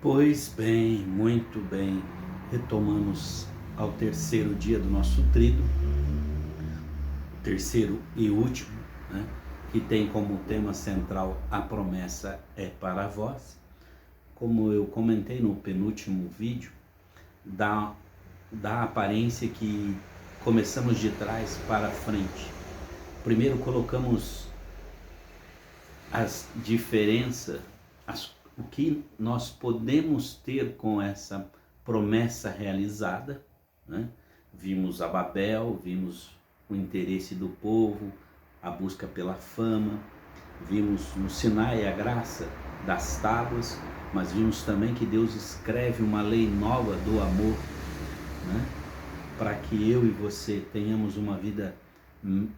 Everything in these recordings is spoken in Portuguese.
Pois bem, muito bem. Retomamos ao terceiro dia do nosso trido, terceiro e último, né? Que tem como tema central a promessa é para vós. Como eu comentei no penúltimo vídeo, dá a aparência que começamos de trás para frente. Primeiro colocamos as diferenças, o que nós podemos ter com essa promessa realizada, né? Vimos a Babel, vimos o interesse do povo, a busca pela fama, vimos no Sinai a graça das tábuas, mas vimos também que Deus escreve uma lei nova do amor, né? Para que eu e você tenhamos uma vida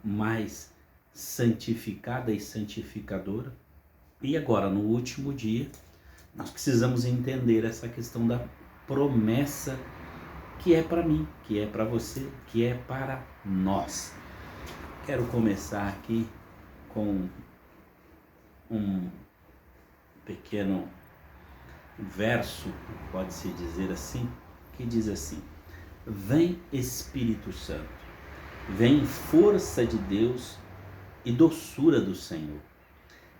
mais santificada e santificadora. E agora, no último dia, nós precisamos entender essa questão da promessa que é para mim, que é para você, que é para nós. Quero começar aqui com um pequeno verso, pode-se dizer assim, que diz assim: vem Espírito Santo, vem força de Deus e doçura do Senhor.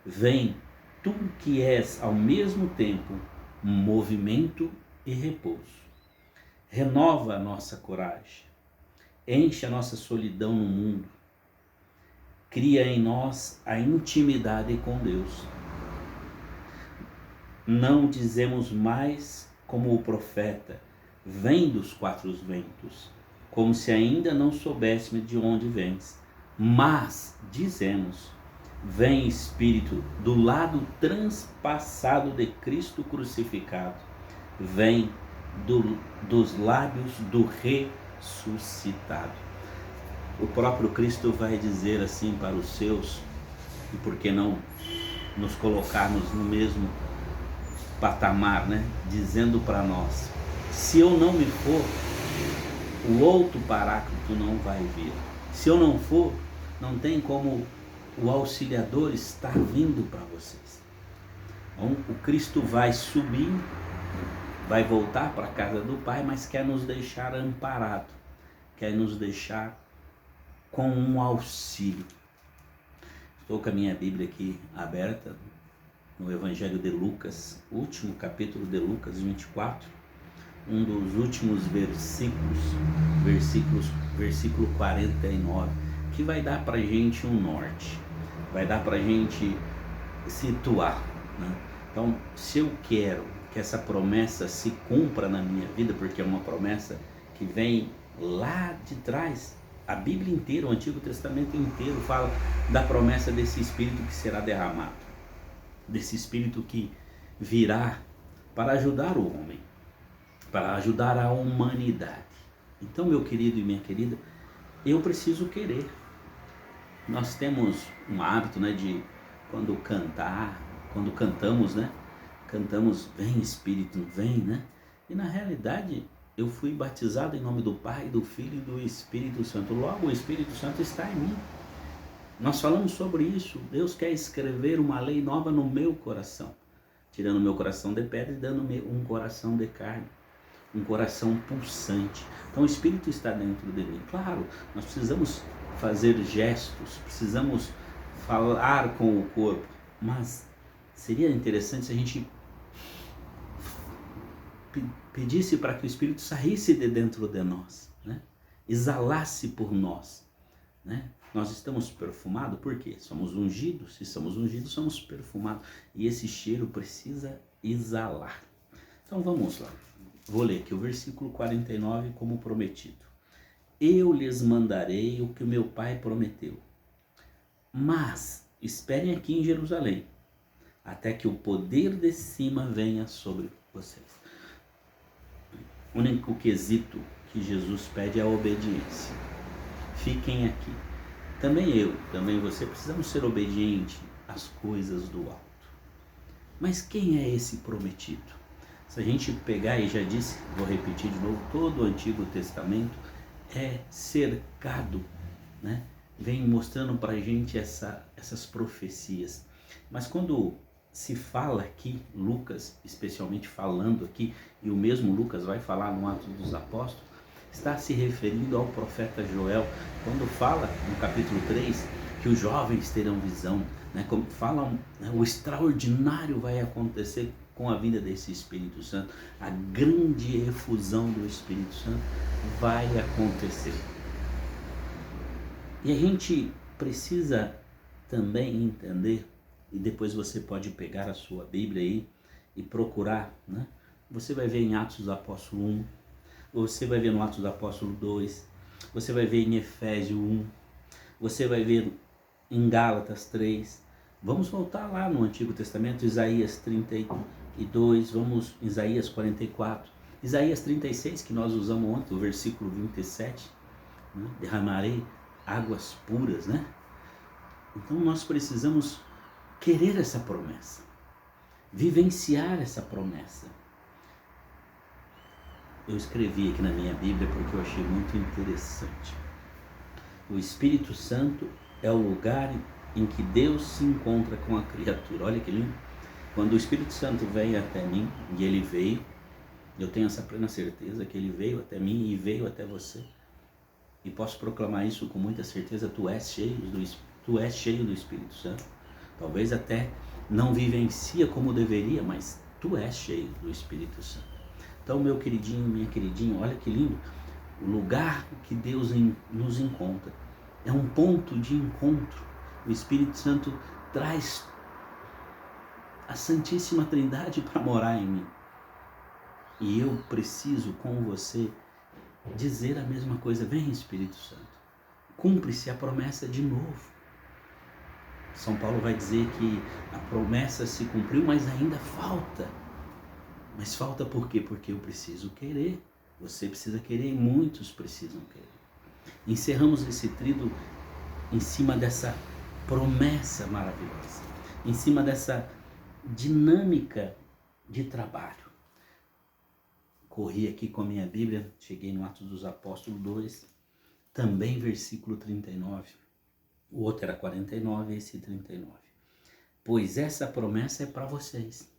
Vem tu que és ao mesmo tempo movimento e repouso. Renova a nossa coragem, enche a nossa solidão no mundo, cria em nós a intimidade com Deus. Não dizemos mais como o profeta, vem dos quatro ventos, como se ainda não soubéssemos de onde vens, mas dizemos: vem Espírito do lado transpassado de Cristo crucificado, vem dos lábios do ressuscitado. O próprio Cristo vai dizer assim para os seus, e por que não nos colocarmos no mesmo patamar, né? Dizendo para nós: se eu não me for, o outro paráclito não vai vir. Se eu não for, não tem como o auxiliador está vindo para vocês. Então, o Cristo vai subir, vai voltar para a casa do Pai, mas quer nos deixar amparado, quer nos deixar com um auxílio. Estou com a minha Bíblia aqui aberta no Evangelho de Lucas, último capítulo de Lucas 24, um dos últimos versículo 49, que vai dar para a gente um norte, vai dar para a gente situar, né? Então, se eu quero que essa promessa se cumpra na minha vida, porque é uma promessa que vem lá de trás, a Bíblia inteira, o Antigo Testamento inteiro fala da promessa desse Espírito que será derramado, desse Espírito que virá para ajudar o homem, para ajudar a humanidade. Então, meu querido e minha querida, eu preciso querer. Nós temos um hábito, né, de quando cantamos, né, cantamos vem Espírito, vem, né? E na realidade eu fui batizado em nome do Pai, do Filho e do Espírito Santo. Logo o Espírito Santo está em mim. Nós falamos sobre isso. Deus quer escrever uma lei nova no meu coração, tirando o meu coração de pedra e dando-me um coração de carne, um coração pulsante. Então o Espírito está dentro de mim. Claro, nós precisamos fazer gestos, precisamos falar com o corpo, mas seria interessante se a gente pedisse para que o Espírito saísse de dentro de nós, né? Exalasse por nós, né? Nós estamos perfumados porque somos ungidos. Se somos ungidos, somos perfumados, e esse cheiro precisa exalar. Então vamos lá, vou ler aqui o versículo 49 como prometido: eu lhes mandarei o que o meu Pai prometeu, mas esperem aqui em Jerusalém até que o poder de cima venha sobre vocês. O único quesito que Jesus pede é a obediência. Fiquem aqui. Também você, precisamos ser obedientes às coisas do alto. Mas quem é esse prometido? Se a gente pegar, e já disse, vou repetir de novo, todo o Antigo Testamento é cercado, né? Vem mostrando para a gente essas profecias. Mas quando se fala aqui, Lucas especialmente falando aqui, e o mesmo Lucas vai falar no Atos dos Apóstolos, está se referindo ao profeta Joel, quando fala no capítulo 3 que os jovens terão visão, né? Como falam, né? O extraordinário vai acontecer com a vinda desse Espírito Santo, a grande efusão do Espírito Santo vai acontecer. E a gente precisa também entender, e depois você pode pegar a sua Bíblia aí e procurar, né? Você vai ver em Atos do Apóstolo 1, você vai ver no Atos do Apóstolo 2, você vai ver em Efésios 1, você vai ver em Gálatas 3. Vamos voltar lá no Antigo Testamento, Isaías 32, vamos em Isaías 44, Isaías 36, que nós usamos ontem, o versículo 27, né? Derramarei águas puras, né? Então nós precisamos querer essa promessa, vivenciar essa promessa. Eu escrevi aqui na minha Bíblia porque eu achei muito interessante. O Espírito Santo é o lugar em que Deus se encontra com a criatura. Olha que lindo. Quando o Espírito Santo vem até mim, e ele veio, eu tenho essa plena certeza que ele veio até mim e veio até você. E posso proclamar isso com muita certeza, tu és cheio do Espírito Santo. Talvez até não vivencia como deveria, mas tu és cheio do Espírito Santo. Então, meu queridinho, minha queridinha, olha que lindo. O lugar que Deus nos encontra é um ponto de encontro. O Espírito Santo traz a Santíssima Trindade para morar em mim. E eu preciso com você dizer a mesma coisa. Vem, Espírito Santo, cumpre-se a promessa de novo. São Paulo vai dizer que a promessa se cumpriu, mas ainda falta. Mas falta por quê? Porque eu preciso querer, você precisa querer e muitos precisam querer. Encerramos esse tríduo em cima dessa promessa maravilhosa, em cima dessa dinâmica de trabalho. Corri aqui com a minha Bíblia, cheguei no Atos dos Apóstolos 2, também versículo 39. O outro era 49, esse 39. Pois essa promessa é para vocês,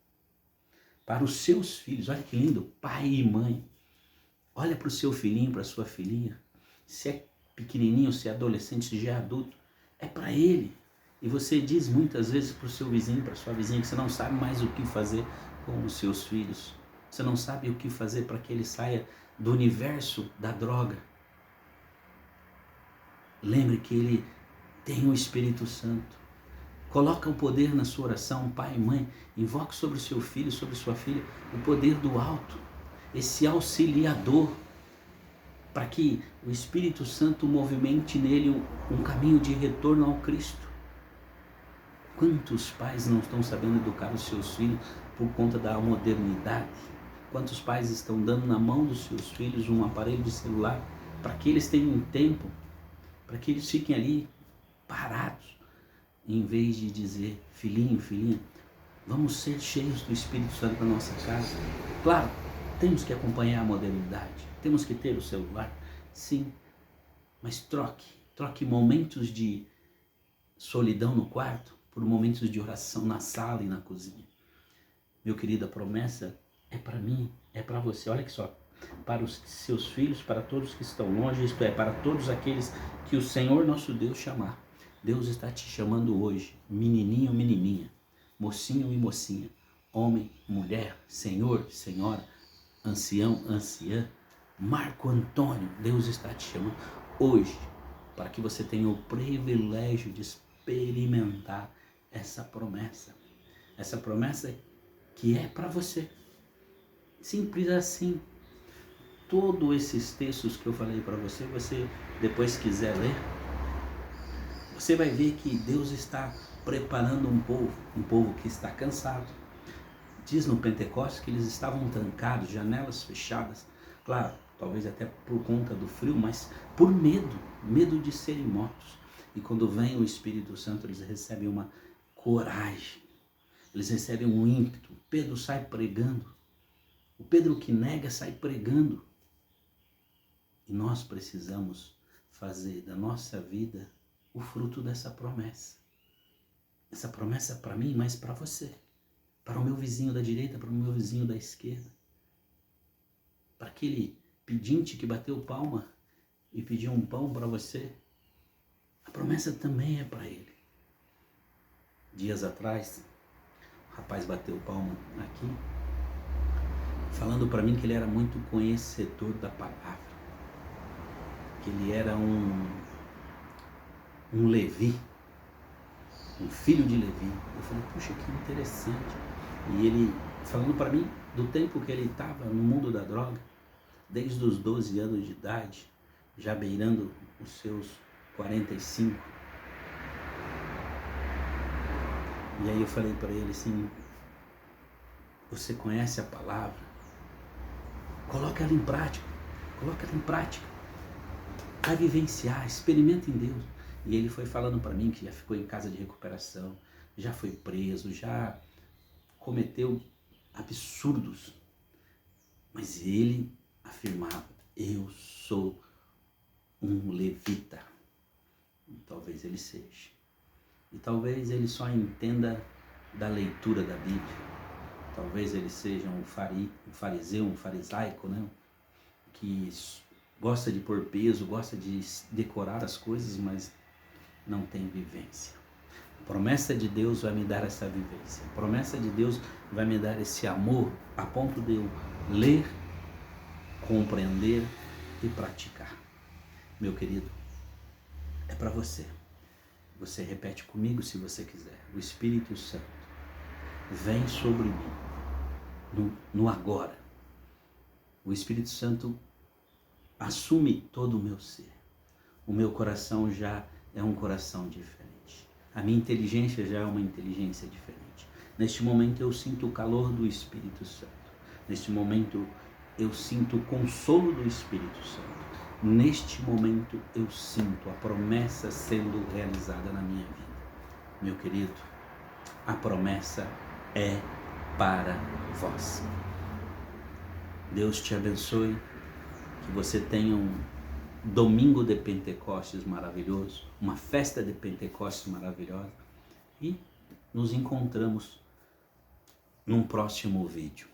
para os seus filhos. Olha que lindo, pai e mãe. Olha para o seu filhinho, para a sua filhinha. Se é pequenininho, se é adolescente, se já é adulto, é para ele. E você diz muitas vezes para o seu vizinho, para a sua vizinha, que você não sabe mais o que fazer com os seus filhos. Você não sabe o que fazer para que ele saia do universo da droga. Lembre que ele tem o Espírito Santo. Coloca o poder na sua oração, pai e mãe. Invoque sobre o seu filho, sobre sua filha, o poder do alto. Esse auxiliador, para que o Espírito Santo movimente nele um caminho de retorno ao Cristo. Quantos pais não estão sabendo educar os seus filhos por conta da modernidade? Quantos pais estão dando na mão dos seus filhos um aparelho de celular para que eles tenham tempo, para que eles fiquem ali parados, em vez de dizer, filhinho, filhinha, vamos ser cheios do Espírito Santo na nossa casa. Claro, temos que acompanhar a modernidade, temos que ter o celular, sim, mas troque momentos de solidão no quarto por momentos de oração na sala e na cozinha. Meu querido, a promessa é para mim, é para você. Olha que só, para os seus filhos, para todos que estão longe, isto é, para todos aqueles que o Senhor nosso Deus chamar. Deus está te chamando hoje, menininho, menininha, mocinho e mocinha, homem, mulher, senhor, senhora, ancião, anciã, Marco Antônio. Deus está te chamando hoje para que você tenha o privilégio de experimentar essa promessa que é para você. Simples assim. Todos esses textos que eu falei para você, você depois quiser ler, você vai ver que Deus está preparando um povo que está cansado. Diz no Pentecostes que eles estavam trancados, janelas fechadas, claro, talvez até por conta do frio, mas por medo de serem mortos. E quando vem o Espírito Santo, eles recebem uma coragem, eles recebem um ímpeto. Pedro sai pregando, o Pedro que nega sai pregando. E nós precisamos fazer da nossa vida o fruto dessa promessa. Essa promessa é para mim, mas para você. para o meu vizinho da direita, para o meu vizinho da esquerda, para aquele pedinte que bateu palma e pediu um pão para você. A promessa também é para ele. Dias atrás, o rapaz bateu palma aqui, falando para mim que ele era muito conhecedor da palavra, que ele era um Levi, um filho de Levi. Eu falei, puxa, que interessante. E ele falando para mim do tempo que ele estava no mundo da droga, desde os 12 anos de idade, já beirando os seus 45. E aí eu falei para ele assim, você conhece a palavra? Coloca ela em prática, vai vivenciar, experimenta em Deus. E ele foi falando para mim que já ficou em casa de recuperação, já foi preso, já cometeu absurdos. Mas ele afirmava, eu sou um levita. E talvez ele seja. E talvez ele só entenda da leitura da Bíblia. Talvez ele seja um fariseu, um farisaico, né? Que gosta de pôr peso, gosta de decorar as coisas, mas não tem vivência. A promessa de Deus vai me dar essa vivência. A promessa de Deus vai me dar esse amor a ponto de eu ler, compreender e praticar. Meu querido, é para você. Você repete comigo se você quiser. O Espírito Santo vem sobre mim no agora. O Espírito Santo assume todo o meu ser. O meu coração já é um coração diferente. A minha inteligência já é uma inteligência diferente. Neste momento eu sinto o calor do Espírito Santo. Neste momento eu sinto o consolo do Espírito Santo. Neste momento eu sinto a promessa sendo realizada na minha vida. Meu querido, a promessa é para vós. Deus te abençoe, que você tenha um domingo de Pentecostes maravilhoso, uma festa de Pentecostes maravilhosa, e nos encontramos num próximo vídeo.